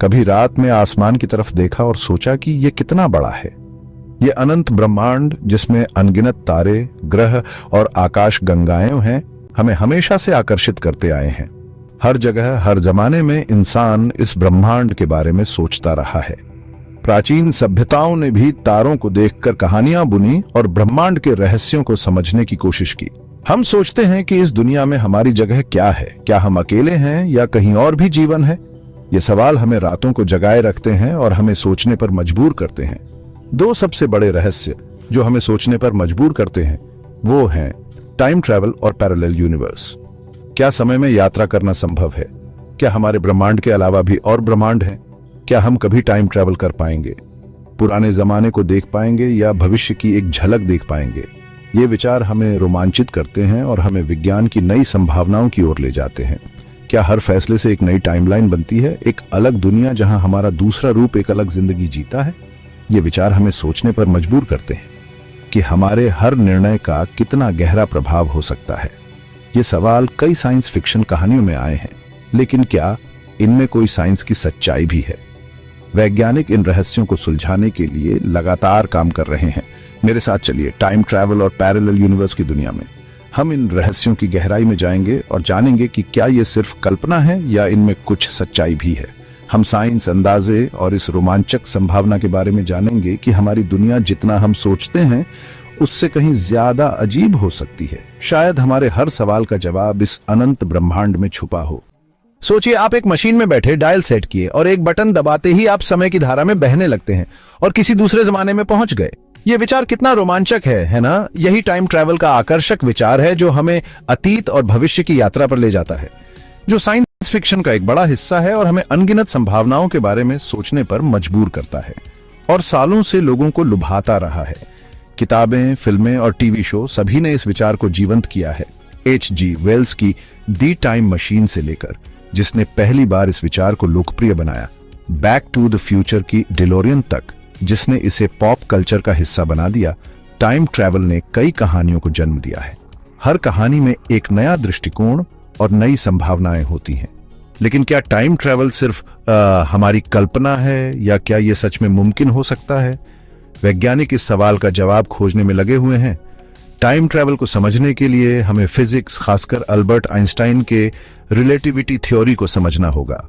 कभी रात में आसमान की तरफ देखा और सोचा कि ये कितना बड़ा है। ये अनंत ब्रह्मांड जिसमें अनगिनत तारे, ग्रह और आकाश गंगाएं हैं, हमें हमेशा से आकर्षित करते आए हैं। हर जगह, हर जमाने में इंसान इस ब्रह्मांड के बारे में सोचता रहा है। प्राचीन सभ्यताओं ने भी तारों को देखकर कहानियां बुनी और ब्रह्मांड के रहस्यों को समझने की कोशिश की। हम सोचते हैं कि इस दुनिया में हमारी जगह क्या है, क्या हम अकेले हैं या कहीं और भी जीवन है। ये सवाल हमें रातों को जगाए रखते हैं और हमें सोचने पर मजबूर करते हैं। दो सबसे बड़े रहस्य जो हमें सोचने पर मजबूर करते हैं वो हैं टाइम ट्रैवल और पैरेलल यूनिवर्स। क्या समय में यात्रा करना संभव है? क्या हमारे ब्रह्मांड के अलावा भी और ब्रह्मांड हैं? क्या हम कभी टाइम ट्रैवल कर पाएंगे? पुराने जमाने को देख पाएंगे या भविष्य की एक झलक देख पाएंगे? ये विचार हमें रोमांचित करते हैं और हमें विज्ञान की नई संभावनाओं की ओर ले जाते हैं। क्या हर फैसले से एक नई टाइमलाइन बनती है, एक अलग दुनिया जहां हमारा दूसरा रूप एक अलग जिंदगी जीता है? ये विचार हमें सोचने पर मजबूर करते हैं कि हमारे हर निर्णय का कितना गहरा प्रभाव हो सकता है। ये सवाल कई साइंस फिक्शन कहानियों में आए हैं, लेकिन क्या इनमें कोई साइंस की सच्चाई भी है? वैज्ञानिक इन रहस्यों को सुलझाने के लिए लगातार काम कर रहे हैं। मेरे साथ चलिए टाइम ट्रैवल और पैरेलल यूनिवर्स की दुनिया में। हम इन रहस्यों की गहराई में जाएंगे और जानेंगे कि क्या ये सिर्फ कल्पना है या इनमें कुछ सच्चाई भी है। हम साइंस, अंदाजे और इस रोमांचक संभावना के बारे में जानेंगे कि हमारी दुनिया जितना हम सोचते हैं उससे कहीं ज्यादा अजीब हो सकती है। शायद हमारे हर सवाल का जवाब इस अनंत ब्रह्मांड में छुपा हो। सोचिए, आप एक मशीन में बैठे, डायल सेट किए और एक बटन दबाते ही आप समय की धारा में बहने लगते हैं और किसी दूसरे जमाने में पहुंच गए। ये विचार कितना रोमांचक है ना? यही टाइम ट्रैवल का आकर्षक विचार है जो हमें अतीत और भविष्य की यात्रा पर ले जाता है, जो साइंस फिक्शन का एक बड़ा हिस्सा है और हमें अनगिनत संभावनाओं के बारे में सोचने पर मजबूर करता है और सालों से लोगों को लुभाता रहा है। किताबें, फिल्में और टीवी शो सभी ने इस विचार को जीवंत किया है। H.G. वेल्स की दी टाइम मशीन से लेकर जिसने पहली बार इस विचार को लोकप्रिय बनाया, बैक टू द फ्यूचर की डिलोरियन तक जिसने इसे पॉप कल्चर का हिस्सा बना दिया, टाइम ट्रैवल ने कई कहानियों को जन्म दिया है। हर कहानी में एक नया दृष्टिकोण और नई संभावनाएं होती हैं। लेकिन क्या टाइम ट्रैवल सिर्फ हमारी कल्पना है या क्या यह सच में मुमकिन हो सकता है? वैज्ञानिक इस सवाल का जवाब खोजने में लगे हुए हैं। टाइम ट्रैवल को समझने के लिए हमें फिजिक्स, खासकर अल्बर्ट आइंस्टाइन के रिलेटिविटी थ्योरी को समझना होगा।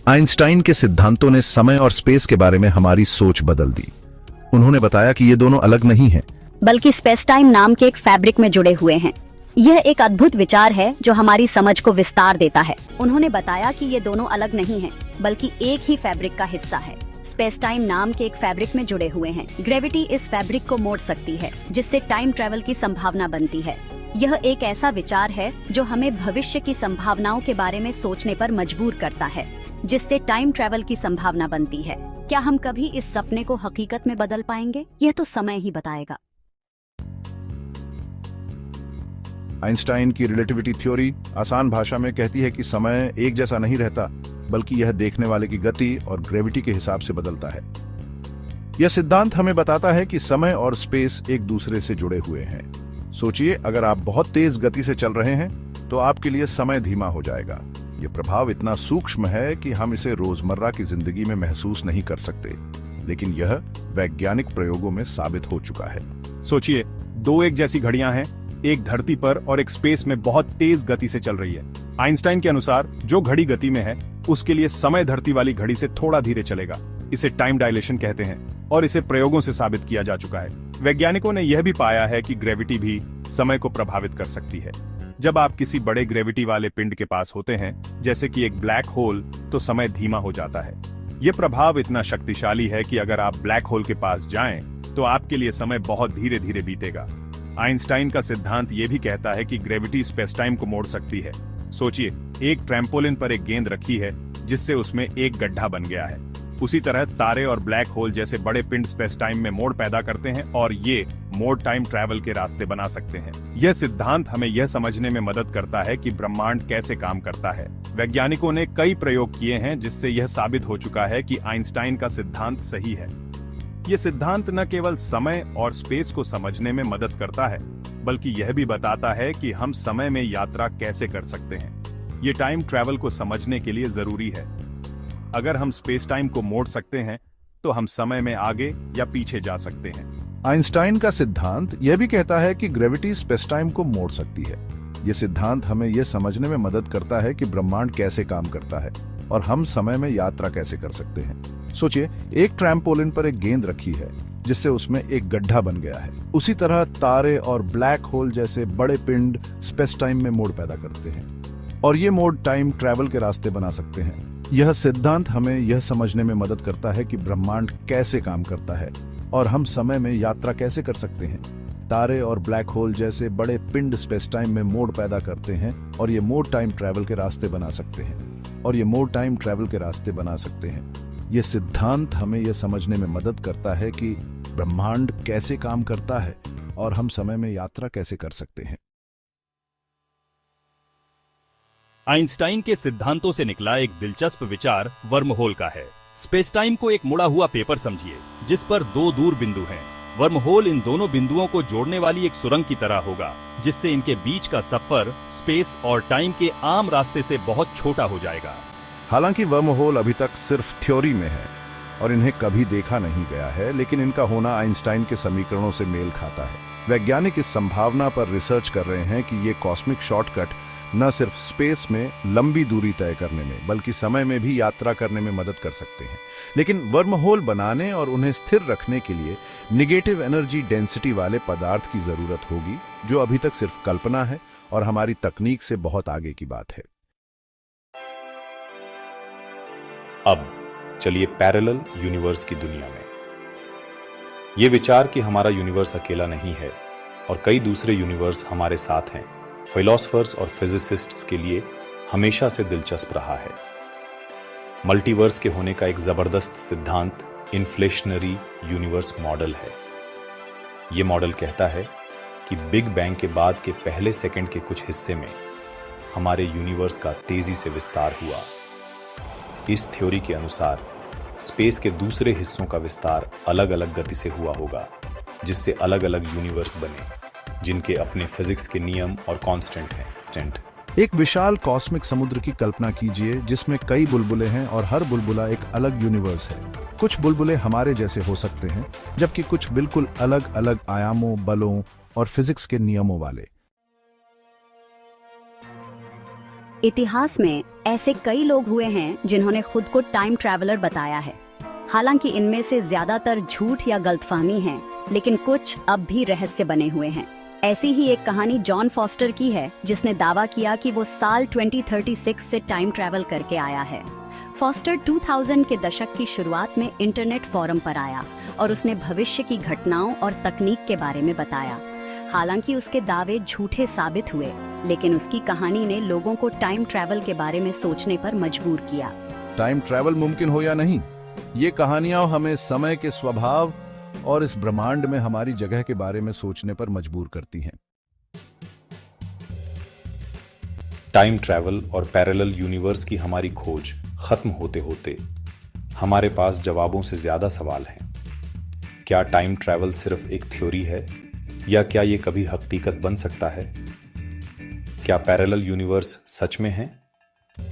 आइंस्टाइन के सिद्धांतों ने समय और स्पेस के बारे में हमारी सोच बदल दी। उन्होंने बताया कि ये दोनों अलग नहीं हैं, बल्कि स्पेस टाइम नाम के एक फैब्रिक में जुड़े हुए हैं। यह एक अद्भुत विचार है जो हमारी समझ को विस्तार देता है। उन्होंने बताया कि ये दोनों अलग नहीं हैं, बल्कि एक ही फैब्रिक का हिस्सा है। स्पेस टाइम नाम के एक फैब्रिक में जुड़े हुए हैं। ग्रेविटी इस फैब्रिक को मोड़ सकती है, जिससे टाइम ट्रैवल की संभावना बनती है। यह एक ऐसा विचार है जो हमें भविष्य की संभावनाओं के बारे में सोचने पर मजबूर करता है, जिससे टाइम ट्रैवल की संभावना बनती है। क्या हम कभी इस सपने को हकीकत में बदल पाएंगे? यह तो समय ही बताएगा। आइंस्टाइन की रिलेटिविटी थ्योरी आसान भाषा में कहती है कि समय एक जैसा नहीं रहता, बल्कि यह देखने वाले की गति और ग्रेविटी के हिसाब से बदलता है। यह सिद्धांत हमें बताता है कि समय और स्पेस एक दूसरे से जुड़े हुए हैं। सोचिए, अगर आप बहुत तेज गति से चल रहे हैं तो आपके लिए समय धीमा हो जाएगा। यह प्रभाव इतना सूक्ष्म है कि हम इसे रोजमर्रा की जिंदगी में महसूस नहीं कर सकते, लेकिन यह वैज्ञानिक प्रयोगों में साबित हो चुका है। सोचिए, दो एक जैसी घड़ियां हैं, एक धरती पर और एक स्पेस में बहुत तेज गति से चल रही है। आइंस्टाइन के अनुसार जो घड़ी गति में है उसके लिए समय धरती वाली घड़ी से थोड़ा धीरे चलेगा। इसे टाइम डायलेशन कहते हैं और इसे प्रयोगों से साबित किया जा चुका है। वैज्ञानिकों ने यह भी पाया है कि ग्रेविटी भी समय को प्रभावित कर सकती है। जब आप किसी बड़े ग्रेविटी वाले पिंड के पास होते हैं, जैसे कि एक ब्लैक होल, तो समय धीमा हो जाता है। यह प्रभाव इतना शक्तिशाली है कि अगर आप ब्लैक होल के पास जाएं, तो आपके लिए समय बहुत धीरे धीरे बीतेगा। आइंस्टाइन का सिद्धांत यह भी कहता है कि ग्रेविटी स्पेस टाइम को मोड़ सकती है। सोचिए, एक ट्रैम्पोलिन पर एक गेंद रखी है जिससे उसमें एक गड्ढा बन गया है। उसी तरह तारे और ब्लैक होल जैसे बड़े पिंड स्पेस टाइम में मोड़ पैदा करते हैं और ये मोड़ टाइम ट्रैवल के रास्ते बना सकते हैं। यह सिद्धांत हमें यह समझने में मदद करता है कि ब्रह्मांड कैसे काम करता है। वैज्ञानिकों ने कई प्रयोग किए हैं जिससे यह साबित हो चुका है कि आइंस्टाइन का सिद्धांत सही है। यह सिद्धांत न केवल समय और स्पेस को समझने में मदद करता है, बल्कि यह भी बताता है कि हम समय में यात्रा कैसे कर सकते हैं। ये टाइम ट्रैवल को समझने के लिए जरूरी है। अगर हम स्पेस टाइम को मोड़ सकते हैं तो हम समय में आगे या पीछे जा सकते हैं। आइंस्टाइन का सिद्धांत यह भी कहता है कि ग्रेविटी स्पेस टाइम को मोड़ सकती है। यह सिद्धांत हमें यह समझने में मदद करता है कि ब्रह्मांड कैसे काम करता है और हम समय में यात्रा कैसे कर सकते हैं। सोचिए, एक ट्रैम्पोलिन पर एक गेंद रखी है जिससे उसमें एक गड्ढा बन गया है। उसी तरह तारे और ब्लैक होल जैसे बड़े पिंड स्पेस टाइम में मोड़ पैदा करते हैं और ये मोड़ टाइम ट्रैवल के रास्ते बना सकते हैं। यह सिद्धांत हमें यह समझने में मदद करता है कि ब्रह्मांड कैसे काम करता है और हम समय में यात्रा कैसे कर सकते हैं। तारे और ब्लैक होल जैसे बड़े पिंड स्पेस टाइम में मोड़ पैदा करते हैं और ये मोड़ टाइम ट्रैवल के रास्ते बना सकते हैं। यह सिद्धांत हमें यह समझने में मदद करता है कि ब्रह्मांड कैसे काम करता है और हम समय में यात्रा कैसे कर सकते हैं। आइंस्टाइन के सिद्धांतों से निकला एक दिलचस्प विचार वर्महोल का है। स्पेस टाइम को एक मुड़ा हुआ पेपर समझिए जिस पर दो दूर बिंदु हैं। वर्महोल इन दोनों बिंदुओं को जोड़ने वाली एक सुरंग की तरह होगा जिससे इनके बीच का सफर स्पेस और टाइम के आम रास्ते से बहुत छोटा हो जाएगा। हालांकि वर्महोल अभी तक सिर्फ थ्योरी में है और इन्हें कभी देखा नहीं गया है, लेकिन इनका होना आइंस्टाइन के समीकरणों से मेल खाता है। वैज्ञानिक इस संभावना पर रिसर्च कर रहे हैं कि ये कॉस्मिक शॉर्टकट न सिर्फ स्पेस में लंबी दूरी तय करने में बल्कि समय में भी यात्रा करने में मदद कर सकते हैं। लेकिन वर्महोल बनाने और उन्हें स्थिर रखने के लिए निगेटिव एनर्जी डेंसिटी वाले पदार्थ की जरूरत होगी, जो अभी तक सिर्फ कल्पना है और हमारी तकनीक से बहुत आगे की बात है। अब चलिए पैरेलल यूनिवर्स की दुनिया में। यह विचार कि हमारा यूनिवर्स अकेला नहीं है और कई दूसरे यूनिवर्स हमारे साथ हैं, फिलोसफर्स और फिजिसिस्ट्स के लिए हमेशा से दिलचस्प रहा है। मल्टीवर्स के होने का एक जबरदस्त सिद्धांत इन्फ्लेशनरी यूनिवर्स मॉडल है। यह मॉडल कहता है कि बिग बैंग के बाद के पहले सेकंड के कुछ हिस्से में हमारे यूनिवर्स का तेजी से विस्तार हुआ। इस थ्योरी के अनुसार स्पेस के दूसरे हिस्सों का विस्तार अलग अलग गति से हुआ होगा, जिससे अलग अलग यूनिवर्स बने जिनके अपने फिजिक्स के नियम और कांस्टेंट हैं। एक विशाल कॉस्मिक समुद्र की कल्पना कीजिए जिसमें कई बुलबुले हैं और हर बुलबुला एक अलग यूनिवर्स है। कुछ बुलबुले हमारे जैसे हो सकते हैं, जबकि कुछ बिल्कुल अलग अलग आयामों, बलों और फिजिक्स के नियमों वाले। इतिहास में ऐसे कई लोग हुए हैं जिन्होंने खुद को टाइम ट्रैवलर बताया है। हालांकि इनमें से ज्यादातर झूठ या गलतफहमी है, लेकिन कुछ अब भी रहस्य बने हुए हैं। ऐसी ही एक कहानी जॉन फॉस्टर की है, जिसने दावा किया कि वो साल 2036 से टाइम ट्रैवल करके आया है। फॉस्टर 2000 के दशक की शुरुआत में इंटरनेट फोरम पर आया और उसने भविष्य की घटनाओं और तकनीक के बारे में बताया। हालांकि उसके दावे झूठे साबित हुए, लेकिन उसकी कहानी ने लोगों को टाइम ट्रैवल के बारे में सोचने पर मजबूर किया। टाइम ट्रैवल मुमकिन हो या नहीं, ये कहानियां हमें समय के स्वभाव और इस ब्रह्मांड में हमारी जगह के बारे में सोचने पर मजबूर करती हैं। टाइम ट्रैवल और पैरेलल यूनिवर्स की हमारी खोज खत्म होते होते हमारे पास जवाबों से ज्यादा सवाल हैं। क्या टाइम ट्रैवल सिर्फ एक थ्योरी है या क्या ये कभी हकीकत बन सकता है? क्या पैरेलल यूनिवर्स सच में हैं?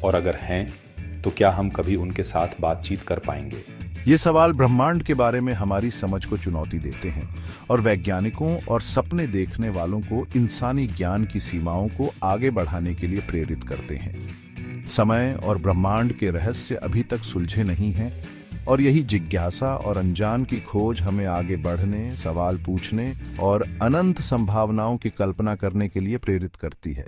और अगर हैं तो क्या हम कभी उनके साथ बातचीत कर पाएंगे? ये सवाल ब्रह्मांड के बारे में हमारी समझ को चुनौती देते हैं और वैज्ञानिकों और सपने देखने वालों को इंसानी ज्ञान की सीमाओं को आगे बढ़ाने के लिए प्रेरित करते हैं। समय और ब्रह्मांड के रहस्य अभी तक सुलझे नहीं हैं और यही जिज्ञासा और अनजान की खोज हमें आगे बढ़ने, सवाल पूछने और अनंत संभावनाओं की कल्पना करने के लिए प्रेरित करती है।